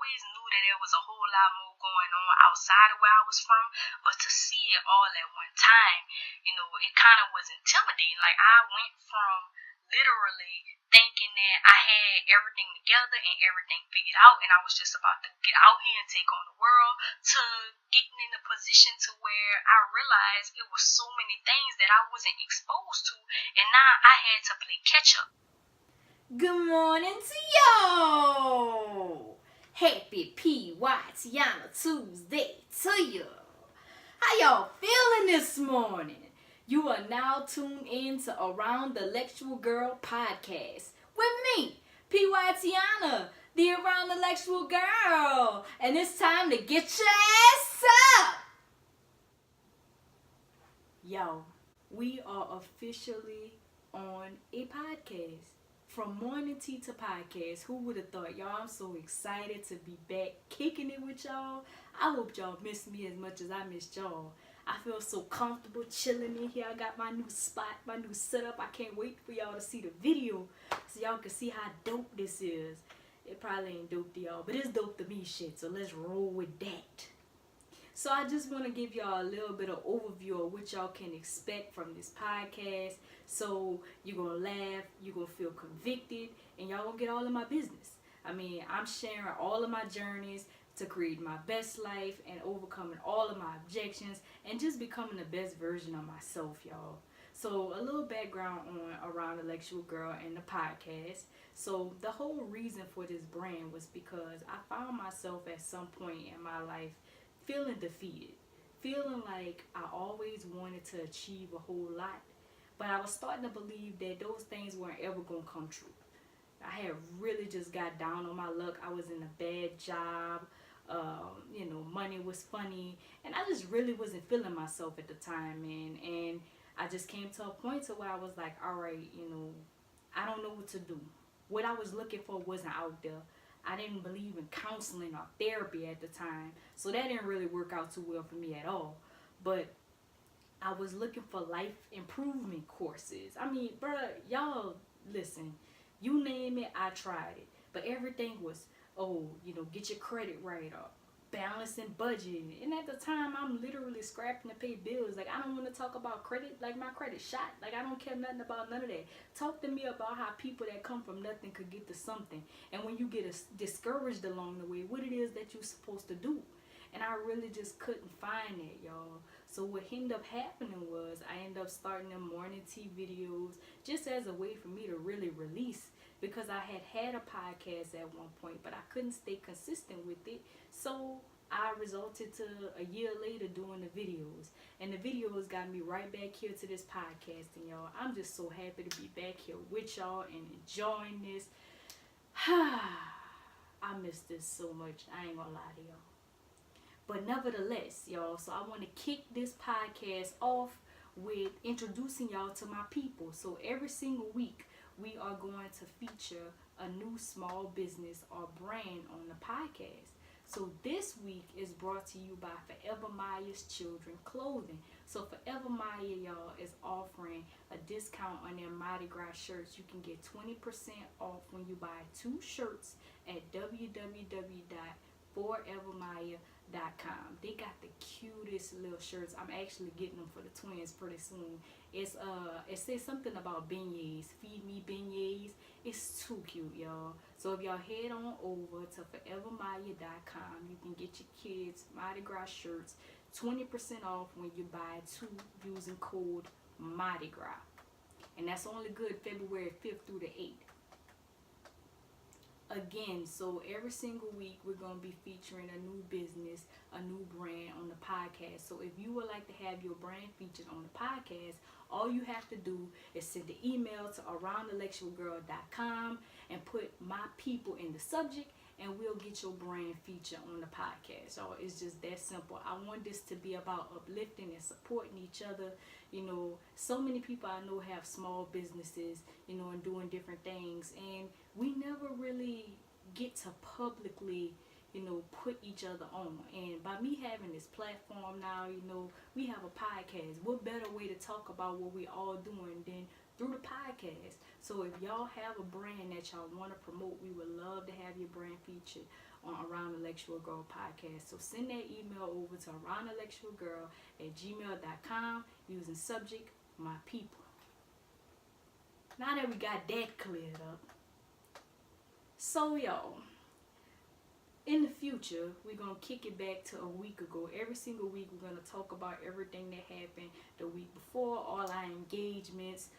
always knew that there was a whole lot more going on outside of where I was from, but to see it all at one time, it kind of was intimidating. Like, I went from literally thinking that I had everything together and everything figured out, and I was just about to get out here and take on the world, to getting in a position to where I realized it was so many things that I wasn't exposed to, and now I had to play catch up. Good morning to y'all. Happy PT.1 Tuesday to you. How y'all feeling this morning? You are now tuned in to Around the Lectual Girl podcast with me, PT.1, the Around the Lectual Girl. And it's time to get your ass up. Yo, we are officially on a podcast. From morning tea to podcast, who would have thought? Y'all, I'm so excited to be back kicking it with y'all. I hope y'all miss me as much as I missed y'all. I feel so comfortable chilling in here. I got my new spot, my new setup. I can't wait for y'all to see the video so y'all can see how dope this is. It probably ain't dope to y'all, but it's dope to me, shit. So let's roll with that. So I just want to give y'all a little bit of overview of what y'all can expect from this podcast. So you're going to laugh, you're going to feel convicted, and y'all going to get all of my business. I mean, I'm sharing all of my journeys to create my best life and overcoming all of my objections and just becoming the best version of myself, y'all. So a little background on Around the Lectual Girl and the podcast. So the whole reason for this brand was because I found myself at some point in my life feeling defeated, feeling like I always wanted to achieve a whole lot, but I was starting to believe that those things weren't ever going to come true. I had really just got down on my luck. I was in a bad job, money was funny, and I just really wasn't feeling myself at the time, man. And I just came to a point to where I was like, all right, I don't know what to do. What I was looking for wasn't out there. I didn't believe in counseling or therapy at the time, so that didn't really work out too well for me at all. But I was looking for life improvement courses. I mean, bruh, y'all, listen, you name it, I tried it. But everything was, get your credit right, or balancing budgeting. And at the time, I'm literally scrapping to pay bills. Like, I don't want to talk about credit, like my credit shot. Like, I don't care nothing about none of that. Talk to me about how people that come from nothing could get to something. And when you get discouraged along the way, what it is that you're supposed to do. And I really just couldn't find that, y'all. So what ended up happening was I ended up starting them morning tea videos just as a way for me to really release, because I had a podcast at one point, but I couldn't stay consistent with it. So I resulted to a year later doing the videos. And the videos got me right back here to this podcasting, y'all. I'm just so happy to be back here with y'all and enjoying this. I miss this so much. I ain't gonna lie to y'all. But nevertheless, y'all, so I want to kick this podcast off with introducing y'all to my people. So every single week, we are going to feature a new small business or brand on the podcast. So this week is brought to you by Forever Maya's Children Clothing. So Forever Maya, y'all, is offering a discount on their Mardi Gras shirts. You can get 20% off when you buy 2 shirts at www.forevermaya.com. They got the cutest little shirts. I'm actually getting them for the twins pretty soon. It says something about beignets. Feed me beignets. It's too cute, y'all. So if y'all head on over to forevermaya.com, you can get your kids Mardi Gras shirts 20% off when you buy 2 using code Mardi Gras. And that's only good February 5th through the 8th. Again, so every single week we're going to be featuring a new business, a new brand on the podcast. So if you would like to have your brand featured on the podcast, all you have to do is send an email to aroundthelectualgirl.com and put my people in the subject, and we'll get your brand featured on the podcast. So it's just that simple. I want this to be about uplifting and supporting each other. So many people I know have small businesses, and doing different things, and we never really get to publicly, put each other on. And by me having this platform now, we have a podcast. What better way to talk about what we all doing than through the podcast? So if y'all have a brand that y'all want to promote, we would love to have your brand featured on Around the Lectual Girl podcast. So send that email over to aroundthelectualgirl@gmail.com using subject my people. Now that we got that cleared up, so y'all, in the future, we're going to kick it back to a week ago. Every single week, we're going to talk about everything that happened the week before, all our engagements,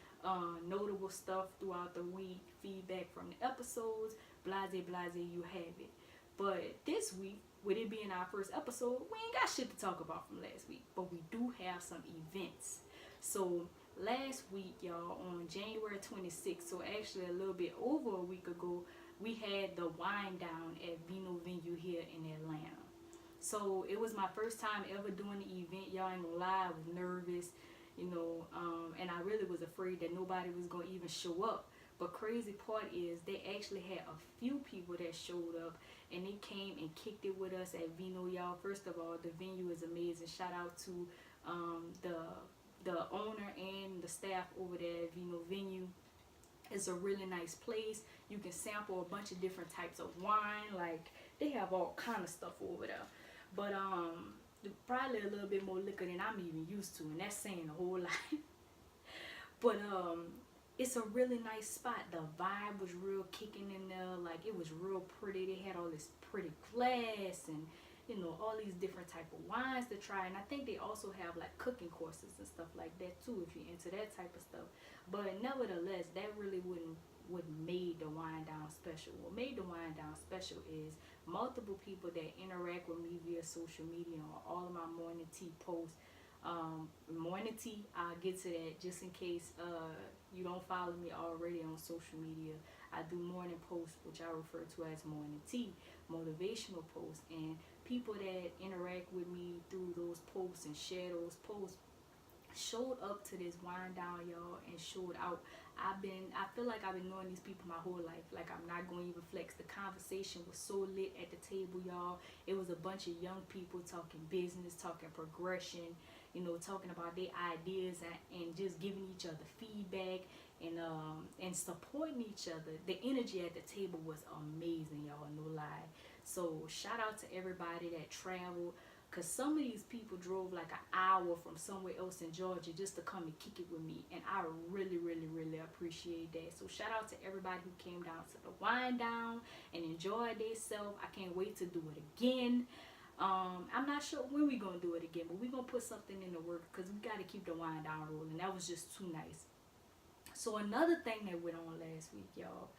notable stuff throughout the week, feedback from the episodes, blase, you have it. But this week, with it being our first episode, we ain't got shit to talk about from last week. But we do have some events. So last week, y'all, on January 26th, so actually a little bit over a week ago, we had the wind down at Vino Venue here in Atlanta. So it was my first time ever doing the event. Y'all ain't gonna lie, I was nervous, and I really was afraid that nobody was gonna even show up. But crazy part is they actually had a few people that showed up, and they came and kicked it with us at Vino, y'all. First of all, the venue is amazing. Shout out to the owner and the staff over there at Vino Venue. It's a really nice place. You can sample a bunch of different types of wine. Like, they have all kind of stuff over there. But probably a little bit more liquor than I'm even used to, and that's saying a whole lot. But it's a really nice spot. The vibe was real kicking in there. Like, it was real pretty. They had all this pretty glass and all these different type of wines to try. And I think they also have like cooking courses and stuff like that too, if you're into that type of stuff. But nevertheless, that really what made the Wine Down special. What made the Wine Down special is multiple people that interact with me via social media on all of my morning tea posts. Morning tea, I'll get to that just in case you don't follow me already on social media. I do morning posts, which I refer to as morning tea, motivational posts, and people that interact with me through those posts and share those posts showed up to this wind down, y'all, and showed out. I feel like I've been knowing these people my whole life. Like, I'm not going to even flex. The conversation was so lit at the table, y'all. It was a bunch of young people talking business, talking progression, talking about their ideas and just giving each other feedback and supporting each other. The energy at the table was amazing, y'all, no lie. So shout out to everybody that traveled, because some of these people drove like an hour from somewhere else in Georgia just to come and kick it with me, and I really, really, really appreciate that. So shout out to everybody who came down to the wind down and enjoyed themselves. I can't wait to do it again. I'm not sure when we're going to do it again, but we're going to put something in the work because we got to keep the wind down rolling. That was just too nice. So another thing that went on last week, y'all,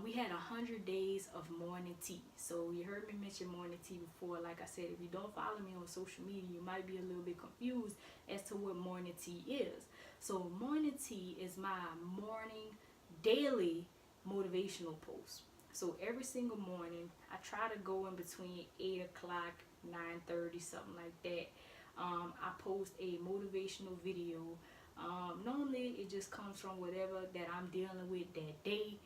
we had 100 days of morning tea. So you heard me mention morning tea before. Like I said, if you don't follow me on social media, you might be a little bit confused as to what morning tea is. So morning tea is my morning daily motivational post. So every single morning, I try to go in between 8 o'clock, 9:30, something like that. I post a motivational video. Normally, it just comes from whatever that I'm dealing with that day.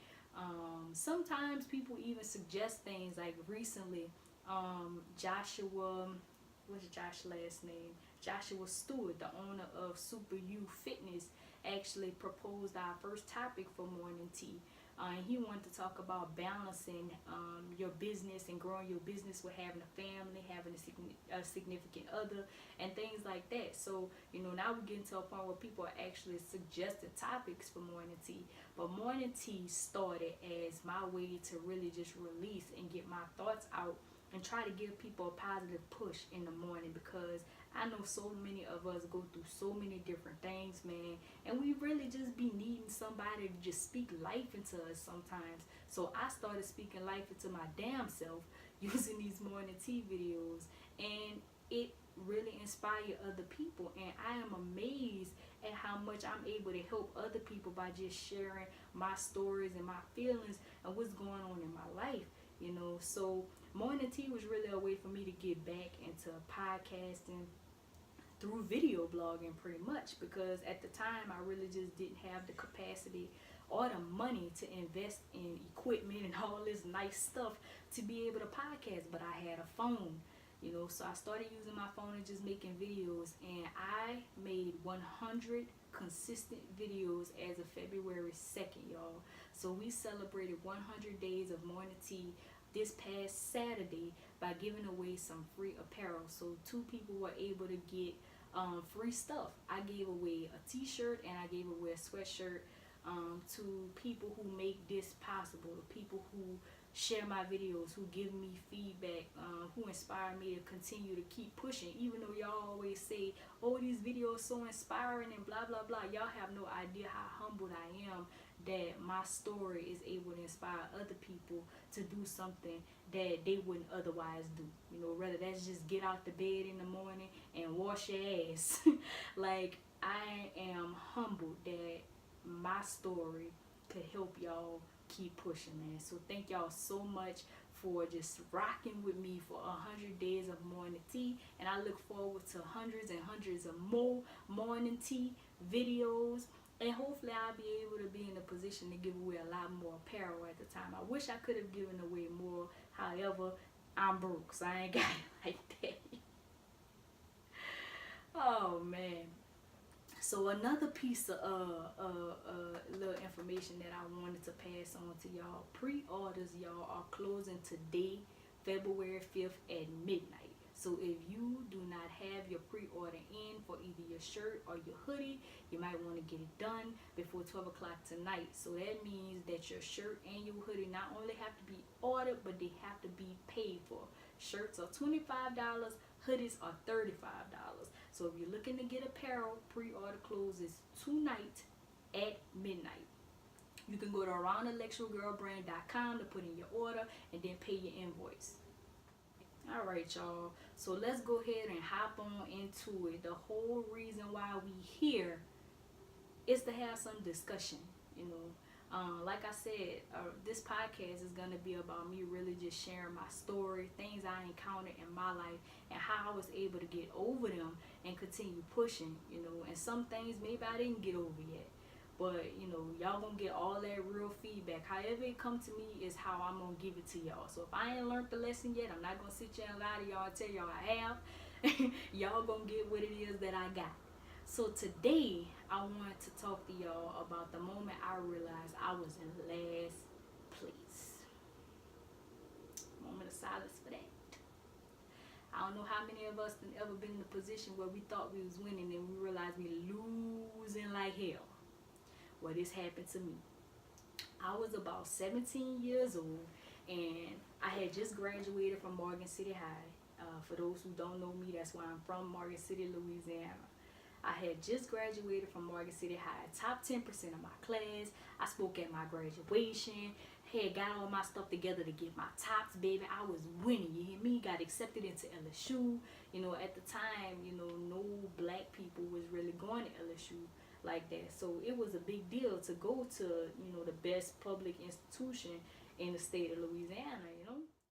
Sometimes people even suggest things. Like recently, Joshua, what's Josh's last name? Joshua Stewart, the owner of Super You Fitness, actually proposed our first topic for morning tea. And he wanted to talk about balancing your business and growing your business with having a family, having a significant other, and things like that. So, now we're getting to a point where people are actually suggesting topics for morning tea. But morning tea started as my way to really just release and get my thoughts out and try to give people a positive push in the morning, because I know so many of us go through so many different things, man, and we really just be needing somebody to just speak life into us sometimes. So I started speaking life into my damn self using these morning tea videos, and it really inspired other people, and I am amazed at how much I'm able to help other people by just sharing my stories and my feelings and what's going on in my life. So morning tea was really a way for me to get back into podcasting through video blogging, pretty much, because at the time I really just didn't have the capacity or the money to invest in equipment and all this nice stuff to be able to podcast. But I had a phone, so I started using my phone and just making videos, and I made 100 consistent videos as of February 2nd, y'all. So we celebrated 100 days of morning tea this past Saturday by giving away some free apparel. So 2 people were able to get free stuff. I gave away a t-shirt and I gave away a sweatshirt to people who make this possible, the people who share my videos, who give me feedback, who inspire me to continue to keep pushing. Even though y'all always say, oh, these videos so inspiring and blah blah blah, y'all have no idea how humbled I am that my story is able to inspire other people to do something that they wouldn't otherwise do. You know, rather that's just get out the bed in the morning and wash your ass. Like, I am humbled that my story could help y'all keep pushing, man. So thank y'all so much for just rocking with me for 100 days of morning tea, and I look forward to hundreds and hundreds of more morning tea videos, and hopefully I'll be able to be in a position to give away a lot more apparel at the time. I wish I could have given away more, however, I'm broke, so I ain't got it like that. Oh man. So another piece of little information that I wanted to pass on to y'all. Pre-orders, y'all, are closing today, February 5th at midnight. So if you do not have your pre-order in for either your shirt or your hoodie, you might want to get it done before 12 o'clock tonight. So that means that your shirt and your hoodie not only have to be ordered, but they have to be paid for. Shirts are $25, hoodies are $35. So if you're looking to get apparel, pre-order closes tonight at midnight. You can go to aroundintellectualgirlbrand.com to put in your order and then pay your invoice. Alright, y'all. So let's go ahead and hop on into it. The whole reason why we here is to have some discussion, you know. Like I said, this podcast is going to be about me really just sharing my story, things I encountered in my life, and how I was able to get over them and continue pushing, you know. And some things maybe I didn't get over yet, but, you know, y'all going to get all that real feedback. However it come to me is how I'm going to give it to y'all. So if I ain't learned the lesson yet, I'm not going to sit here and lie to y'all and tell y'all I have. Y'all going to get what it is that I got. So today, I want to talk to y'all about the moment I realized I was in last place. Moment of silence for that. I don't know how many of us have ever been in a position where we thought we was winning and we realized we losing like hell. Well, this happened to me. I was about 17 years old, and I had just graduated from Morgan City High. For those who don't know me, that's where I'm from, Morgan City, Louisiana. I had just graduated from Morgan City High, top 10% of my class. I spoke at my graduation, had got all my stuff together to get my tops, baby. I was winning, you hear me? Got accepted into LSU. You know, at the time, you know, no black people was really going to LSU like that. So it was a big deal to go to, you know, the best public institution in the state of Louisiana, you know.